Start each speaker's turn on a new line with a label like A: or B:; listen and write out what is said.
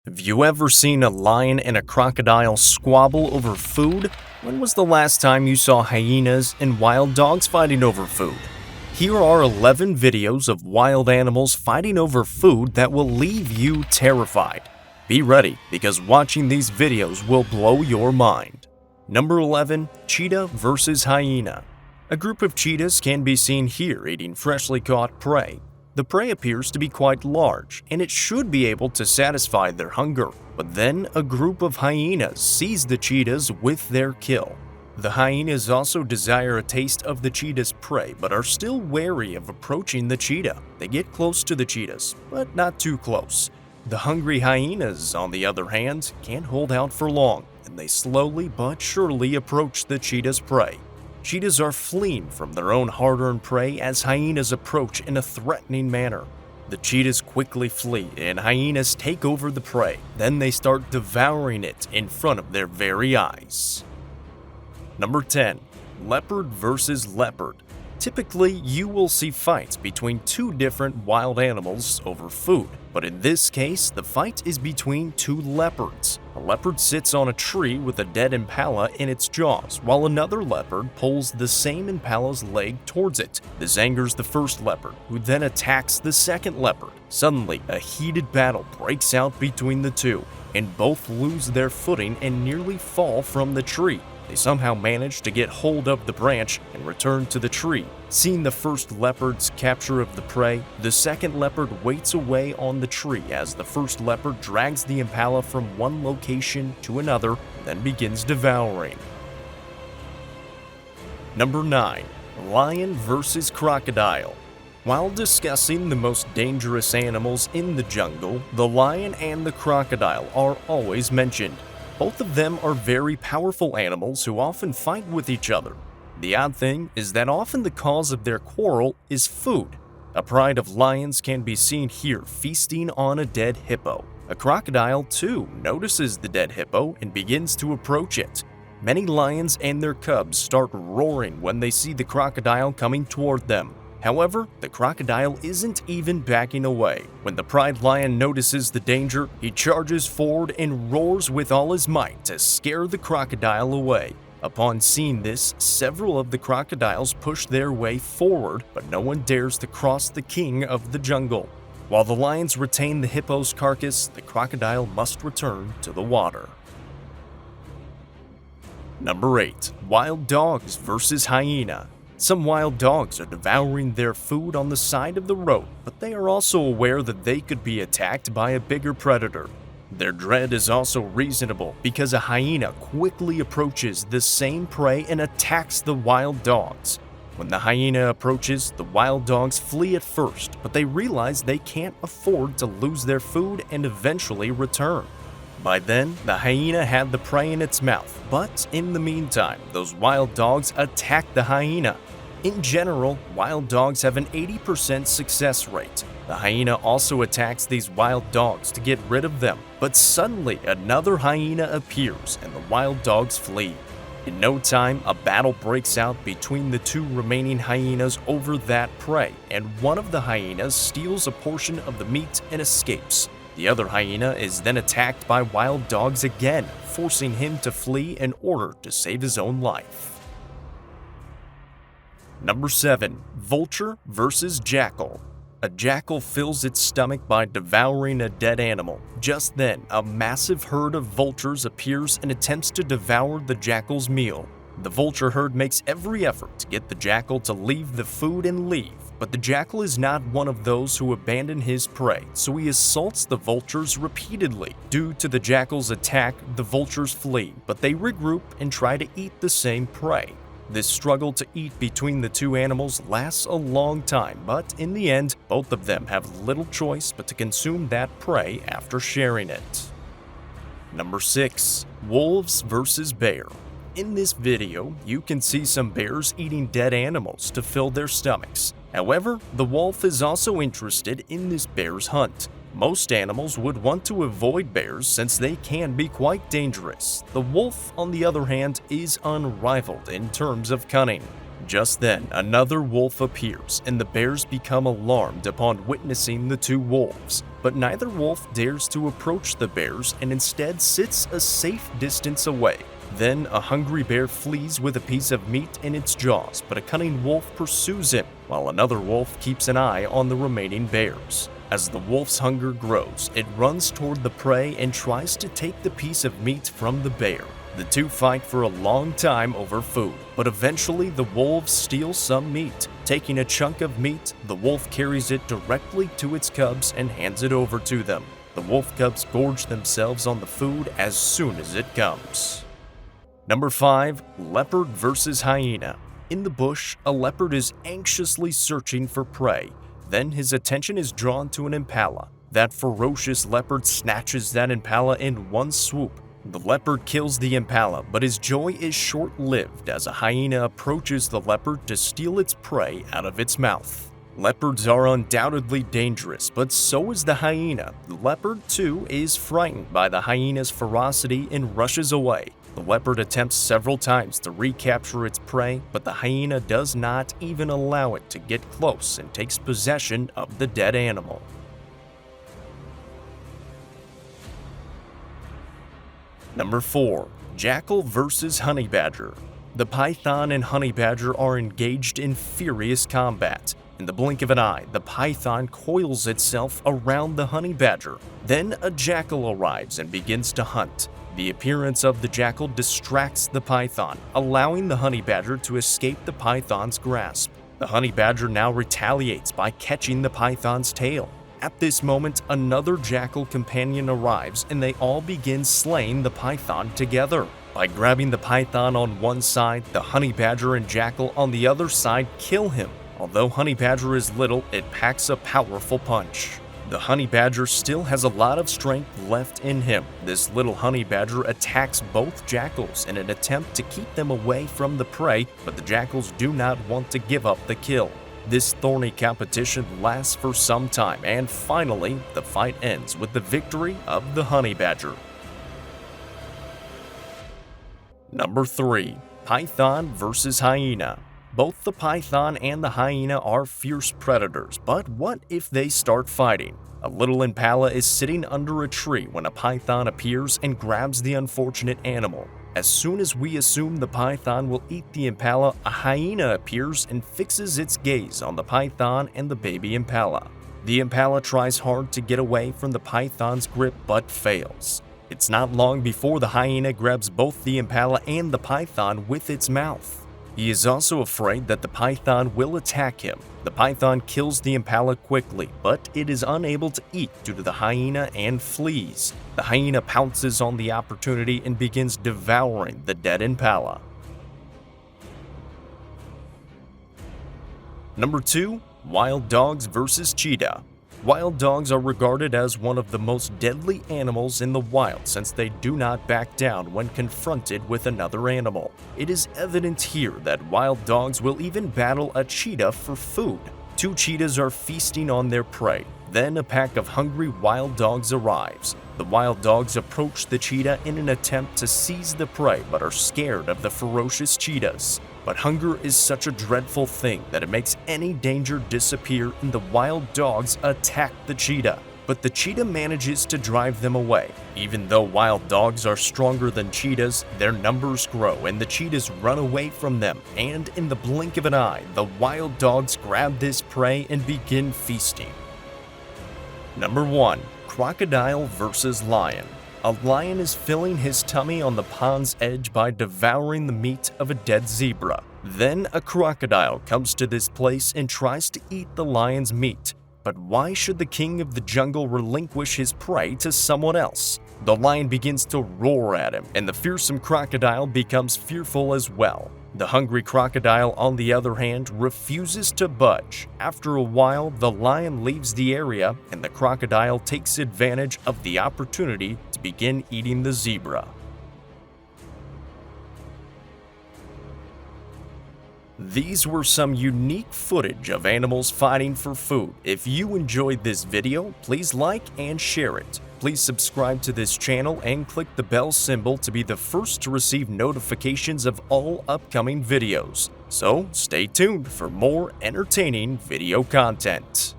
A: Have you ever seen a lion and a crocodile squabble over food? When was the last time you saw hyenas and wild dogs fighting over food? Here are 11 videos of wild animals fighting over food that will leave you terrified. Be ready, because watching these videos will blow your mind. Number 11. Cheetah versus Hyena. A group of cheetahs can be seen here eating freshly caught prey. The prey appears to be quite large, and it should be able to satisfy their hunger, but then a group of hyenas seize the cheetahs with their kill. The hyenas also desire a taste of the cheetah's prey, but are still wary of approaching the cheetah. They get close to the cheetahs, but not too close. The hungry hyenas, on the other hand, can't hold out for long, and they slowly but surely approach the cheetah's prey. Cheetahs are fleeing from their own hard-earned prey as hyenas approach in a threatening manner. The cheetahs quickly flee and hyenas take over the prey. Then they start devouring it in front of their very eyes. Number 10. Leopard versus leopard. Typically, you will see fights between two different wild animals over food, but in this case, the fight is between two leopards. A leopard sits on a tree with a dead impala in its jaws, while another leopard pulls the same impala's leg towards it. This angers the first leopard, who then attacks the second leopard. Suddenly, a heated battle breaks out between the two, and both lose their footing and nearly fall from the tree. They somehow manage to get hold of the branch and return to the tree. Seeing the first leopard's capture of the prey, the second leopard waits away on the tree as the first leopard drags the impala from one location to another, then begins devouring. Number 9. Lion versus crocodile. While discussing the most dangerous animals in the jungle, the lion and the crocodile are always mentioned. Both of them are very powerful animals who often fight with each other. The odd thing is that often the cause of their quarrel is food. A pride of lions can be seen here feasting on a dead hippo. A crocodile too notices the dead hippo and begins to approach it. Many lions and their cubs start roaring when they see the crocodile coming toward them. However, the crocodile isn't even backing away. When the pride lion notices the danger, he charges forward and roars with all his might to scare the crocodile away. Upon seeing this, several of the crocodiles push their way forward, but no one dares to cross the king of the jungle. While the lions retain the hippo's carcass, the crocodile must return to the water. Number 8. Wild dogs versus hyena. Some wild dogs are devouring their food on the side of the road, but they are also aware that they could be attacked by a bigger predator. Their dread is also reasonable because a hyena quickly approaches the same prey and attacks the wild dogs. When the hyena approaches, the wild dogs flee at first, but they realize they can't afford to lose their food and eventually return. By then, the hyena had the prey in its mouth, but in the meantime, those wild dogs attack the hyena. In general, wild dogs have an 80% success rate. The hyena also attacks these wild dogs to get rid of them, but suddenly another hyena appears and the wild dogs flee. In no time, a battle breaks out between the two remaining hyenas over that prey, and one of the hyenas steals a portion of the meat and escapes. The other hyena is then attacked by wild dogs again, forcing him to flee in order to save his own life. Number 7. Vulture versus Jackal. A jackal fills its stomach by devouring a dead animal. Just then, a massive herd of vultures appears and attempts to devour the jackal's meal. The vulture herd makes every effort to get the jackal to leave the food and leave, but the jackal is not one of those who abandon his prey, so he assaults the vultures repeatedly. Due to the jackal's attack, the vultures flee, but they regroup and try to eat the same prey. This struggle to eat between the two animals lasts a long time, but in the end, both of them have little choice but to consume that prey after sharing it. Number 6. Wolves versus bear. In this video, you can see some bears eating dead animals to fill their stomachs. However, the wolf is also interested in this bear's hunt. Most animals would want to avoid bears since they can be quite dangerous. The wolf, on the other hand, is unrivaled in terms of cunning. Just then, another wolf appears, and the bears become alarmed upon witnessing the two wolves. But neither wolf dares to approach the bears and instead sits a safe distance away. Then, a hungry bear flees with a piece of meat in its jaws, but a cunning wolf pursues him, while another wolf keeps an eye on the remaining bears. As the wolf's hunger grows, it runs toward the prey and tries to take the piece of meat from the bear. The two fight for a long time over food, but eventually the wolves steal some meat. Taking a chunk of meat, the wolf carries it directly to its cubs and hands it over to them. The wolf cubs gorge themselves on the food as soon as it comes. Number 5. Leopard vs. Hyena. In the bush, a leopard is anxiously searching for prey. Then his attention is drawn to an impala. That ferocious leopard snatches that impala in one swoop. The leopard kills the impala, but his joy is short-lived as a hyena approaches the leopard to steal its prey out of its mouth. Leopards are undoubtedly dangerous, but so is the hyena. The leopard, too, is frightened by the hyena's ferocity and rushes away. The leopard attempts several times to recapture its prey, but the hyena does not even allow it to get close and takes possession of the dead animal. Number 4. Jackal vs. Honey Badger. The python and honey badger are engaged in furious combat. In the blink of an eye, the python coils itself around the honey badger. Then a jackal arrives and begins to hunt. The appearance of the jackal distracts the python, allowing the honey badger to escape the python's grasp. The honey badger now retaliates by catching the python's tail. At this moment, another jackal companion arrives and they all begin slaying the python together. By grabbing the python on one side, the honey badger and jackal on the other side kill him. Although honey badger is little, it packs a powerful punch. The honey badger still has a lot of strength left in him. This little honey badger attacks both jackals in an attempt to keep them away from the prey, but the jackals do not want to give up the kill. This thorny competition lasts for some time, and finally, the fight ends with the victory of the honey badger. Number 3. Python vs. Hyena. Both the python and the hyena are fierce predators, but what if they start fighting? A little impala is sitting under a tree when a python appears and grabs the unfortunate animal. As soon as we assume the python will eat the impala, a hyena appears and fixes its gaze on the python and the baby impala. The impala tries hard to get away from the python's grip but fails. It's not long before the hyena grabs both the impala and the python with its mouth. He is also afraid that the python will attack him. The python kills the impala quickly, but it is unable to eat due to the hyena and flees. The hyena pounces on the opportunity and begins devouring the dead impala. Number 2. Wild dogs vs. cheetah. Wild dogs are regarded as one of the most deadly animals in the wild since they do not back down when confronted with another animal. It is evident here that wild dogs will even battle a cheetah for food. Two cheetahs are feasting on their prey. Then a pack of hungry wild dogs arrives. The wild dogs approach the cheetah in an attempt to seize the prey but are scared of the ferocious cheetahs. But hunger is such a dreadful thing that it makes any danger disappear and the wild dogs attack the cheetah. But the cheetah manages to drive them away. Even though wild dogs are stronger than cheetahs, their numbers grow and the cheetahs run away from them. And in the blink of an eye, the wild dogs grab this prey and begin feasting. Number 1. Crocodile vs. Lion. A lion is filling his tummy on the pond's edge by devouring the meat of a dead zebra. Then a crocodile comes to this place and tries to eat the lion's meat. But why should the king of the jungle relinquish his prey to someone else? The lion begins to roar at him, and the fearsome crocodile becomes fearful as well. The hungry crocodile, on the other hand, refuses to budge. After a while, the lion leaves the area, and the crocodile takes advantage of the opportunity to begin eating the zebra. These were some unique footage of animals fighting for food. If you enjoyed this video, please like and share it. Please subscribe to this channel and click the bell symbol to be the first to receive notifications of all upcoming videos. So stay tuned for more entertaining video content.